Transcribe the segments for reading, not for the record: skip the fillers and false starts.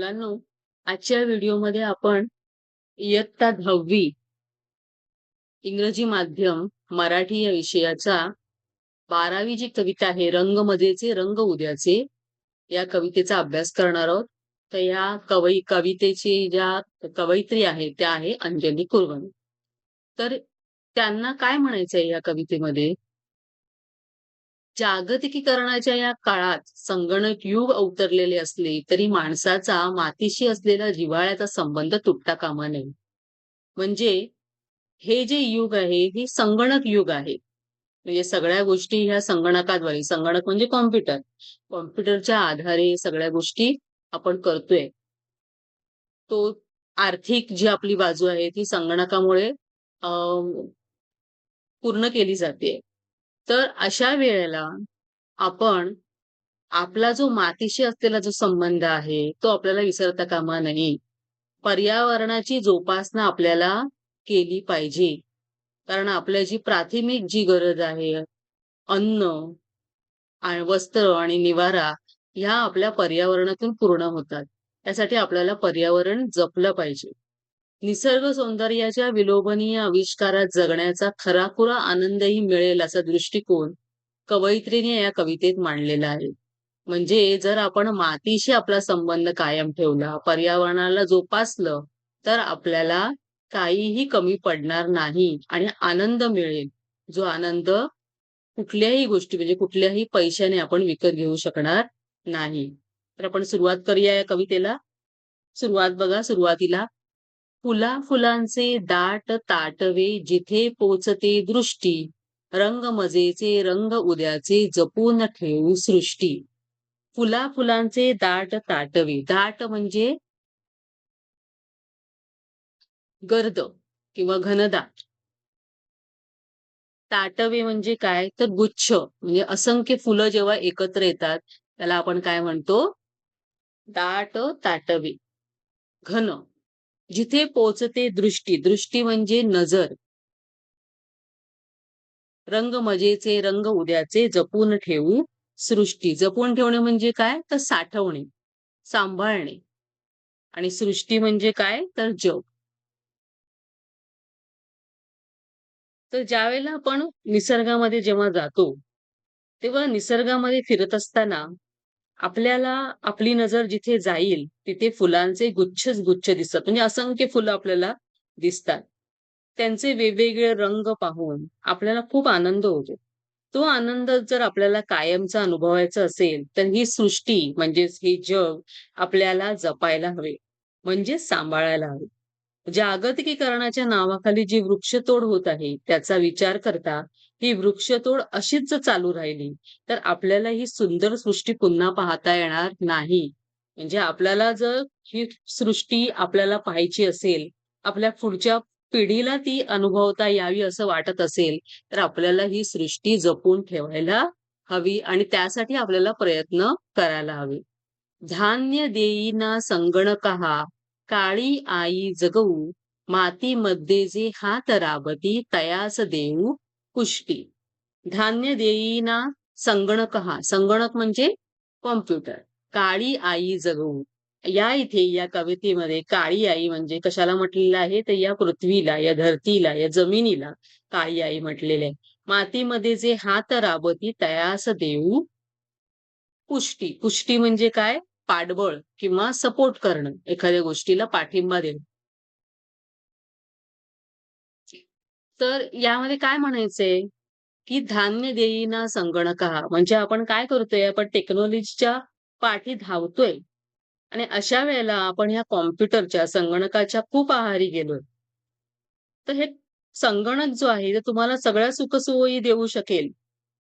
मुलांनो, आजच्या व्हिडिओमध्ये आपण इयत्ता 10वी इंग्रजी माध्यम मराठी या विषयाचा 12वी जी कविता आहे, रंगमध्येचे रंग उद्याचे, या कवितेचा अभ्यास करणार आहोत. तर या कवितेची ज्या कवयित्री आहे त्या आहे अंजली कुरवणे. तर त्यांना काय म्हणायचंय या कवितेमध्ये? जागतिकीकरणाच्या या काळात संगणक युग अवतरलेले असले तरी माणसाचा मातीशी असलेला जिव्हाळ्याचा संबंध तुटता कामा नये. म्हणजे हे जे युग आहे हे संगणक युग आहे. म्हणजे सगळ्या गोष्टी ह्या संगणकाद्वारे, संगणक म्हणजे कॉम्प्युटर, कॉम्प्युटरच्या आधारे सगळ्या गोष्टी आपण करतोय. तो आर्थिक जी आपली बाजू आहे ती संगणकामुळे पूर्ण केली जाते. तर अशा वेळेला आपण आपला जो मातीशी असलेला जो संबंध आहे, तो आपल्याला विसरता कामा नये. पर्यावरणाची जोपासना आपल्याला केली पाहिजे. कारण आपल्या जी प्राथमिक जी गरज आहे, अन्न आणि वस्त्र आणि निवारा, ह्या आपल्या पर्यावरणातून पूर्ण होतात. त्यासाठी आपल्याला पर्यावरण जपलं पाहिजे. निसर्ग सौंदर्याच्या विलोभनीय आविष्कारात जगण्याचा खराखुरा आनंदही मिळेल असा दृष्टिकोन कवयित्रीने या कवितेत मांडलेला आहे. म्हणजे जर आपण मातीशी आपला संबंध कायम ठेवला, पर्यावरणाला जोपासलं, तर आपल्याला काहीही कमी पडणार नाही आणि आनंद मिळेल. जो आनंद कुठल्याही गोष्टी म्हणजे कुठल्याही पैशाने आपण विकत घेऊ शकणार नाही. तर आपण सुरुवात करूया या कवितेला. सुरुवात बघा, सुरुवातीला फुलांचे दाट ताटवे जिथे पोचते दृष्टी, रंग मजेचे रंग उद्याचे जपून ठेवू सृष्टी. फुलांचे दाट ताटवे, दाट म्हणजे गर्द किंवा घनदाट. ताटवे म्हणजे काय, तर गुच्छ म्हणजे असंख्य फुलं जेव्हा एकत्र येतात त्याला आपण काय म्हणतो, दाट ताटवे. घन, जिथे पोचते दृष्टी, दृष्टी म्हणजे नजर. रंग मजेचे रंग उद्याचे जपून ठेवू सृष्टी. जपून ठेवणे म्हणजे काय, तर साठवणे, सांभाळणे. आणि सृष्टी म्हणजे काय, तर जग. तर ज्यावेळेला आपण निसर्गामध्ये जेव्हा जातो, तेव्हा निसर्गामध्ये फिरत असताना आपल्याला आपली नजर जिथे जाईल तिथे फुलांचे गुच्छच गुच्छ दिसतात. म्हणजे असंख्य फुलं आपल्याला दिसतात. त्यांचे वेगवेगळे रंग पाहून आपल्याला खूप आनंद होतो. तो आनंद जर आपल्याला कायमचा अनुभवायचा असेल, तर ही सृष्टी म्हणजेच हे जग आपल्याला जपायला हवे, म्हणजे सांभाळायला हवे. जागतिकीकरणाच्या नावाखाली जी वृक्षतोड होत आहे, त्याचा विचार करता ही वृक्षतोड अशीच जर चालू राहिली, तर आपल्याला ही सुंदर सृष्टी पुन्हा पाहता येणार नाही. म्हणजे आपल्याला जर ही सृष्टी आपल्याला पाहायची असेल, आपल्या पुढच्या पिढीला ती अनुभवता यावी असं वाटत असेल, तर आपल्याला ही सृष्टी जपून ठेवायला हवी आणि त्यासाठी आपल्याला प्रयत्न करायला हवे. धान्य देईना संगणकहा, काळी आई जगवू, मातीमध्ये जे हात राबती तयास देऊ पुष्टी. धान्य देईना संगणकहा, संगणक म्हणजे कॉम्प्युटर. काळी आई जगवू. या इथे या कवितेमध्ये काळी आई म्हणजे कशाला म्हटलेलं आहे, तर या पृथ्वीला, या धरतीला, या जमिनीला काळी आई म्हटलेलं आहे. मातीमध्ये जे हात राबती तयास देऊ पुष्टी. पुष्टी म्हणजे काय, पाठबळ किंवा सपोर्ट करणं, एखाद्या गोष्टीला पाठिंबा देणं. तर यामध्ये काय म्हणायचंय, की धान्य देईना संगणकहा, म्हणजे आपण काय करतोय, आपण टेक्नॉलॉजीच्या पाठी धावतोय आणि अशा वेळेला आपण ह्या कॉम्प्युटरच्या, संगणकाच्या खूप आहारी गेलोय. तर हे संगणक जो आहे, ते तुम्हाला सगळ्या सुखसोयी देऊ शकेल.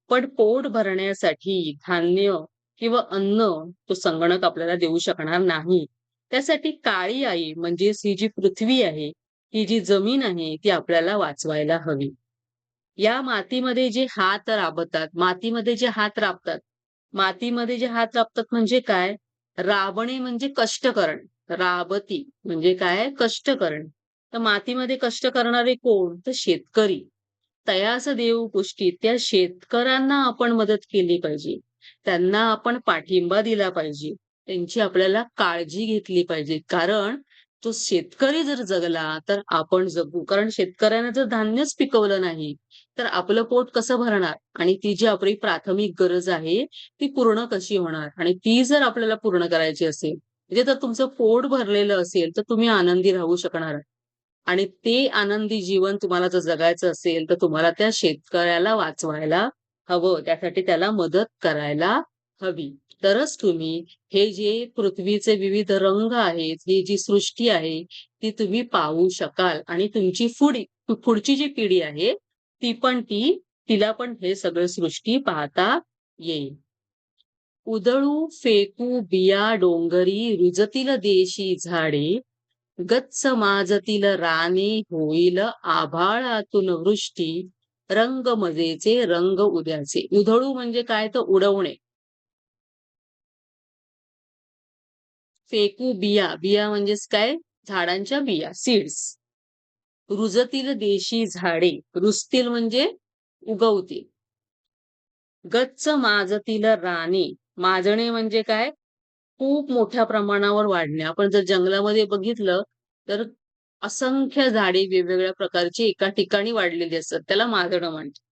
पण पोट भरण्यासाठी धान्य किंवा अन्न तो संगणक आपल्याला देऊ शकणार नाही. त्यासाठी काळी आई म्हणजेच ही जी पृथ्वी आहे, ही जी जमीन आहे, ती आपल्याला वाचवायला हवी. या मातीमध्ये जे हात राबतात, मातीमध्ये जे हात राबतात, मातीमध्ये जे हात राबतात म्हणजे काय? राबणे म्हणजे कष्ट करणं. राबती म्हणजे काय? कष्ट करणं. तर मातीमध्ये कष्ट करणारे कोण? तर शेतकरी. तयास देऊ पुष्टी. त्या शेतकऱ्यांना आपण मदत केली पाहिजे. त्यांना आपण पाठिंबा दिला पाहिजे. त्यांची आपल्याला काळजी घेतली पाहिजे. कारण तो शेतकरी जर जगला, तर आपण जगू. कारण शेतकऱ्याने जर धान्यच पिकवलं नाही, तर आपलं पोट कसं भरणार? आणि ती जी आपली प्राथमिक गरज आहे, ती पूर्ण कशी होणार? आणि ती जर आपल्याला पूर्ण करायची असेल, म्हणजे जर तुमचं पोट भरलेलं असेल, तर तुम्ही आनंदी राहू शकणार. आणि ते आनंदी जीवन तुम्हाला जर जगायचं असेल, तर तुम्हाला त्या शेतकऱ्याला वाचवायला हवं. त्यासाठी त्याला मदत करायला हवी. तरच तुम्ही हे जे पृथ्वीचे विविध रंग आहेत, ही जी सृष्टी आहे, ती तुम्ही पाहू शकाल आणि तुमची पुढची जी पिढी आहे, तिला पण हे सगळं सृष्टी पाहता येईल. उधळू फेकू बिया डोंगरी रुजतील देशी झाडे, गच्च माजतील राने होईल आभाळातून वृष्टी, रंग मजेचे रंग उद्याचे. उधळू म्हणजे काय तर उडवणे. फेकू बिया, बिया म्हणजेच काय? झाडांच्या बिया, सीड्स. रुजतील देशी झाडे, रुजतील म्हणजे उगवतील. गच्च माजतील राने, माजणे म्हणजे काय? खूप मोठ्या प्रमाणावर वाढणे. आपण जर जंगलामध्ये बघितलं, तर असंख्य झाडे वेगवेगळ्या प्रकारची एका ठिकाणी वाढलेली असतात. त्याला माजणं म्हणतात.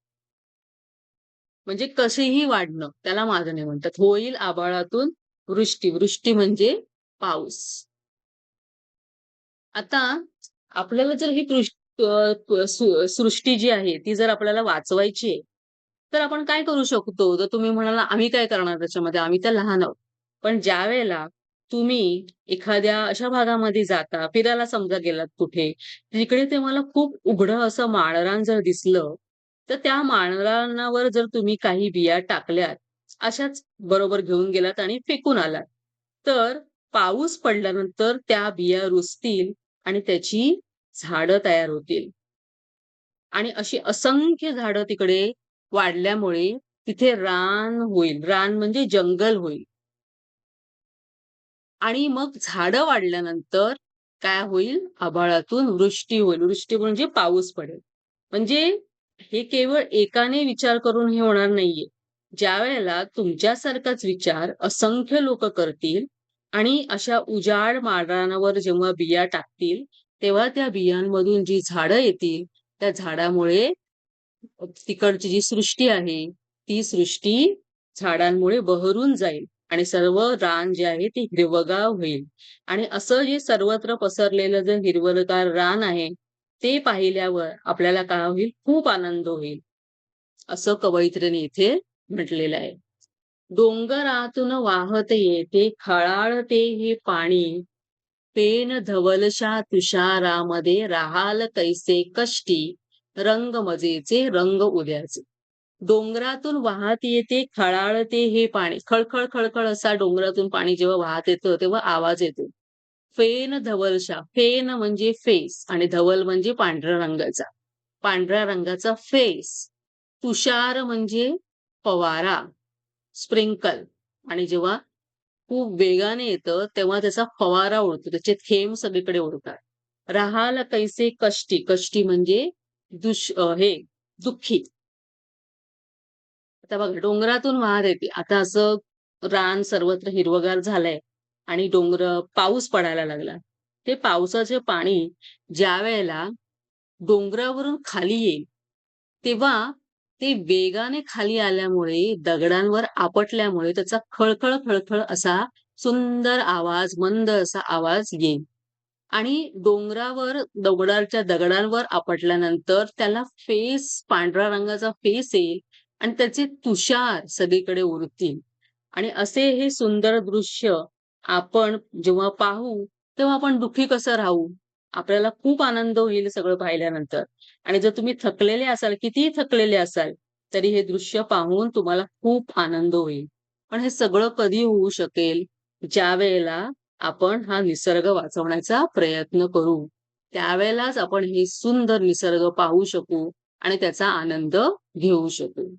म्हणजे कसेही वाढणं, त्याला माजणे म्हणतात. होईल आभाळातून वृष्टी. वृष्टी म्हणजे पाऊस. आता आपल्याला जर ही सृष्टी जी आहे, ती जर आपल्याला वाचवायची आहे, तर आपण काय करू शकतो? तर तुम्ही म्हणाला, "आम्ही काय करणार त्याच्यामध्ये? आम्ही तर लहान आहोत." पण ज्यावेळेला तुम्ही एखाद्या अशा भागामध्ये जाता, फिरायला समजा गेलात कुठे, तिकडे तुम्हाला खूप उघडं असं माळरान जर दिसलं, तर त्या माळरानावर जर तुम्ही काही बिया टाकल्यात, अशाच बरोबर घेऊन गेलात आणि फेकून आलात, तर पाऊस पडल्यानंतर त्या बिया रुजतील आणि त्याची झाडं तयार होतील. आणि अशी असंख्य झाडं तिकडे वाढल्यामुळे तिथे रान होईल. रान म्हणजे जंगल होईल. आणि मग झाडं वाढल्यानंतर काय होईल? आभाळातून वृष्टी होईल. वृष्टी म्हणजे पाऊस पडेल. म्हणजे हे केवळ एकाने विचार करून हे होणार नाहीये. ज्यावेळेला तुमच्यासारखाच विचार असंख्य लोकं करतील आणि अशा उजाड माळरानावर जेव्हा बिया टाकतील, तेव्हा त्या बियांमधून जी झाडं येतील, त्या झाडामुळे तिकडची जी सृष्टी आहे, ती सृष्टी झाडांमुळे बहरून जाईल आणि सर्व रान जे आहे ते हिरवंगार होईल. आणि असं जे सर्वत्र पसरलेलं जे हिरवंगार रान आहे, ते पाहिल्यावर आपल्याला काय होईल? खूप आनंद होईल. असं कवयित्रीने इथे म्हटलेलं आहे. डोंगरातून वाहत येते खळाळते हे पाणी, पेन धवलशा तुषारामध्ये राहाल कैसे कष्टी, रंग मजेचे रंग उद्याचे. डोंगरातून वाहत येते खळाळते हे पाणी. खळखळ, खळखळ असा डोंगरातून पाणी जेव्हा वाहत येतं, तेव्हा आवाज येतो. फेन धवलशा. फेन म्हणजे फेस आणि धवल म्हणजे पांढऱ्या रंगाचा. पांढऱ्या रंगाचा फेस. तुषार म्हणजे फवारा, स्प्रिंकल. आणि जेव्हा खूप वेगाने येतं, तेव्हा त्याचा फवारा उडतो. त्याचे थेंब सगळीकडे उडतात. राहाल कैसे कष्टी. कष्टी म्हणजे हे दुःखी. आता बघा डोंगरातून वाहत येते. आता असं रान सर्वत्र हिरवंगार झालंय आणि पाऊस पडायला लागला. ते पावसाचे पाणी ज्यावेळेला डोंगरावरून खाली येईल, तेव्हा ते वेगाने खाली आल्यामुळे दगडांवर आपटल्यामुळे त्याचा खळखळ, खळखळ असा सुंदर आवाज, मंद असा आवाज येईल. आणि दगडांवर आपटल्यानंतर त्याला पांढऱ्या रंगाचा फेस येईल आणि त्याचे तुषार सगळीकडे उडतील. आणि असे हे सुंदर दृश्य आपण जेव्हा पाहू, तेव्हा आपण दुःखी कसं राहू? आपल्याला खूप आनंद होईल सगळं पाहिल्यानंतर. आणि जर तुम्ही थकलेले असाल, कितीही थकलेले असाल, तरी हे दृश्य पाहून तुम्हाला खूप आनंद होईल. पण हे सगळं कधी होऊ शकेल? ज्यावेळेला आपण हा निसर्ग वाचवण्याचा प्रयत्न करू. त्यावेळेलाच आपण हे सुंदर निसर्ग पाहू शकू आणि त्याचा आनंद घेऊ शकू.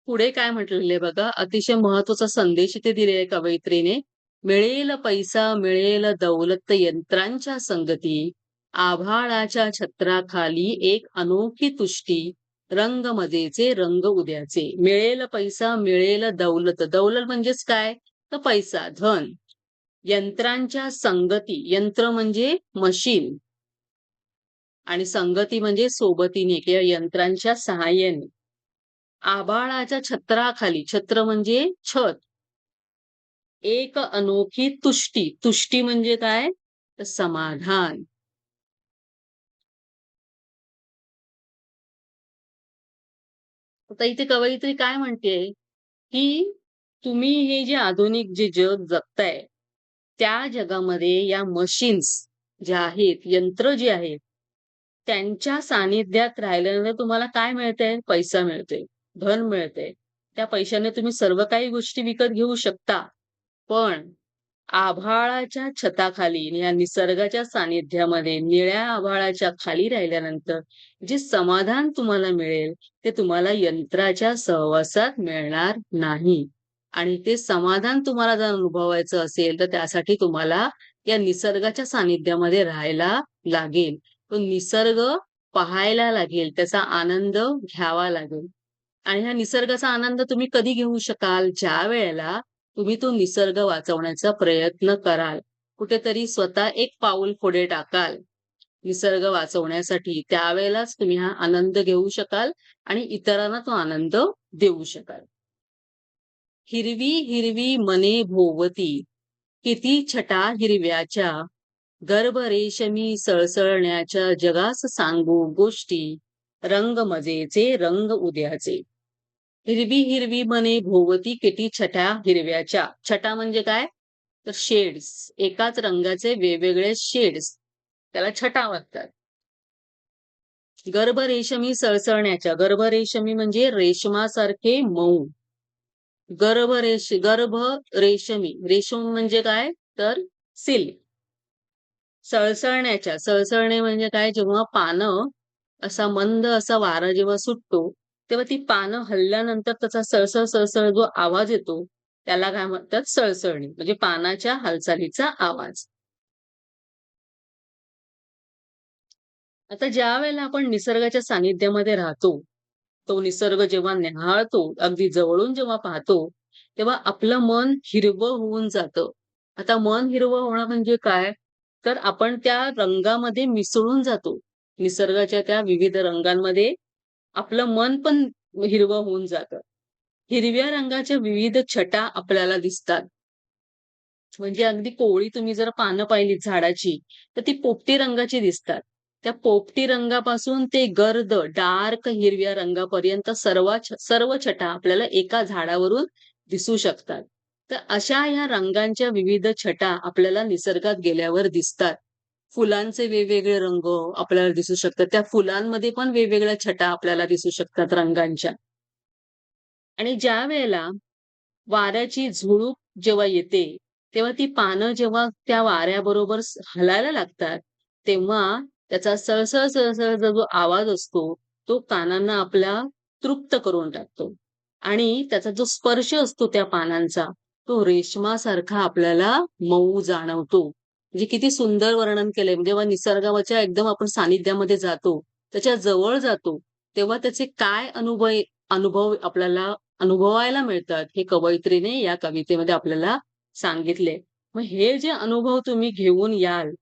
पुढे काय म्हटलेलं बघा, अतिशय महत्वाचा संदेश इथे दिलेला आहे कवयित्रीने. मिळेल पैसा, मिळेल दौलत यंत्रांच्या संगती, आभाळाच्या छत्राखाली एक अनोखी तुष्टी, रंग मजेचे रंग उद्याचे. मिळेल पैसा मिळेल दौलत. दौलत म्हणजेच काय? तर पैसा, धन. यंत्रांच्या संगती. यंत्र म्हणजे मशीन आणि संगती म्हणजे सोबतीने किंवा यंत्रांच्या सहाय्याने. आभाळाच्या छत्राखाली. छत्र म्हणजे छत. एक अनोखी तुष्टी. तुष्टी म्हणजे काय? तर समाधान. आता इथे कवयित्री काय म्हणतेय, की तुम्ही हे जे आधुनिक जे जग जगताय, त्या जगामध्ये या मशीन्स ज्या आहेत, यंत्र जी आहेत, त्यांच्या सानिध्यात राहिल्यानंतर तुम्हाला काय मिळतंय? पैसा मिळतोय, धन मिळतंय. त्या पैशाने तुम्ही सर्व काही गोष्टी विकत घेऊ शकता. पण आभाळाच्या छताखाली आणि या निसर्गाच्या सानिध्यामध्ये निळ्या आभाळाच्या खाली राहिल्यानंतर जे समाधान तुम्हाला मिळेल, ते तुम्हाला यंत्राच्या सहवासात मिळणार नाही. आणि ते समाधान तुम्हाला जर अनुभवायचं असेल, तर त्यासाठी तुम्हाला या निसर्गाच्या सानिध्यामध्ये राहायला लागेल. तो निसर्ग पाहायला लागेल, त्याचा आनंद घ्यावा लागेल. आणि हा निसर्गाचा आनंद तुम्ही कधी घेऊ शकाल? ज्यावेळेला तुम्ही तो निसर्ग वाचवण्याचा प्रयत्न कराल. कुठेतरी स्वतः एक पाऊल पुढे टाकाल निसर्ग वाचवण्यासाठी. त्यावेळेलाच तुम्ही हा आनंद घेऊ शकाल आणि इतरांना तो आनंद देऊ शकाल. हिरवी हिरवी मने भोवती, किती छटा हिरव्याच्या, गर्भ रेशमी सळसळण्याच्या, जगास सांगू गोष्टी, रंग मजेचे रंग उद्याचे. हिरवी हिरवी मने भोवती किती छटा हिरव्याच्या. छटा म्हणजे काय? तर शेड्स. एकाच रंगाचे वेगवेगळे शेड्स, त्याला छटा म्हणतात. गर्भ रेशमी सळसळण्याच्या. गर्भ रेशमी म्हणजे रेशमासारखे मऊ. गर्भ रेशमी. रेशम म्हणजे काय? तर सिल्क. सळसळण्याच्या. सळसळणे म्हणजे काय? जेव्हा पानं असा मंद असा वारा जेव्हा सुटतो, तेव्हा ती पानं हलल्यानंतर त्याचा सळसळ सळसळ जो आवाज येतो, त्याला काय म्हणतात? सळसळणे. म्हणजे पानाच्या हालचालीचा आवाज. आता ज्या वेळेला आपण निसर्गाच्या सानिध्यामध्ये राहतो, तो निसर्ग जेव्हा न्याहाळतो, अगदी जवळून जेव्हा पाहतो, तेव्हा आपलं मन हिरवं होऊन जातं. आता मन हिरवं होणं म्हणजे काय? तर आपण त्या रंगामध्ये मिसळून जातो. निसर्गाच्या त्या विविध रंगांमध्ये आपलं मन पण हिरवं होऊन जातं. हिरव्या रंगाच्या विविध छटा आपल्याला दिसतात. म्हणजे अगदी कोवळी तुम्ही जर पानं पाहिलीत झाडाची, तर ती पोपटी रंगाची दिसतात. त्या पोपटी रंगापासून ते गर्द डार्क हिरव्या रंगापर्यंत सर्व छटा आपल्याला एका झाडावरून दिसू शकतात. तर अशा ह्या रंगांच्या विविध छटा आपल्याला निसर्गात गेल्यावर दिसतात. फुलांचे वेगवेगळे रंग आपल्याला दिसू शकतात. त्या फुलांमध्ये पण वेगवेगळ्या छटा आपल्याला दिसू शकतात रंगांच्या. आणि ज्यावेळेला वाऱ्याची झुळूक जेव्हा येते, तेव्हा ती पानं जेव्हा त्या वाऱ्याबरोबर हलायला लागतात, तेव्हा त्याचा सळसळ, सळसळचा जो आवाज असतो, तो कानांना आपल्या तृप्त करून टाकतो. आणि त्याचा जो स्पर्श असतो त्या पानांचा, तो रेशमासारखा आपल्याला मऊ जाणवतो. म्हणजे किती सुंदर वर्णन केलंय. म्हणजे जेव्हा निसर्गाच्या एकदम आपण सानिध्यामध्ये जातो, त्याच्या जवळ जातो, तेव्हा त्याचे काय अनुभव आपल्याला अनुभवायला मिळतात, हे कवयित्रीने या कवितेमध्ये आपल्याला सांगितले. मग हे जे अनुभव तुम्ही घेऊन याल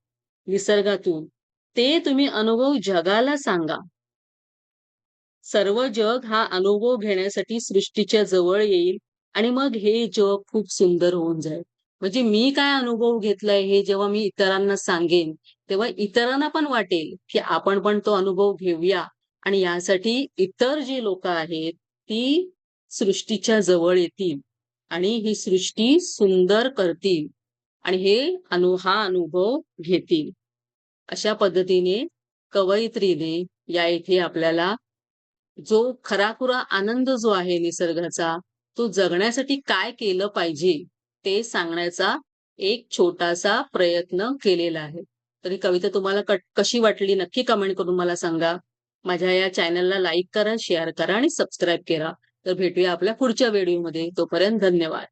निसर्गातून, ते तुम्ही अनुभव जगाला सांगा. सर्व जग हा अनुभव घेण्यासाठी सृष्टीच्या जवळ येईल आणि मग हे जग खूप सुंदर होऊन जाईल. म्हणजे मी काय अनुभव घेतलाय हे जेव्हा मी इतरांना सांगेन, तेव्हा इतरांना पण वाटेल, की आपण पण तो अनुभव घेऊया आणि यासाठी इतर जी लोकं आहेत, ती सृष्टीच्या जवळ येतील आणि ही सृष्टी सुंदर करतील आणि हा अनुभव घेतील. अशा पद्धतीने कवयित्रीने या इथे आपल्याला जो खराखुरा आनंद जो आहे निसर्गाचा, तो जगण्यासाठी काय केलं पाहिजे, ते सांगण्याचा एक छोटासा प्रयत्न केलेला आहे. तर ही कविता तुम्हाला कशी वाटली नक्की कमेंट करून मला सांगा. माझ्या या चॅनलला लाईक करा, शेअर करा आणि सबस्क्राईब करा. तर भेटूया आपल्या पुढच्या व्हिडिओमध्ये. तोपर्यंत धन्यवाद.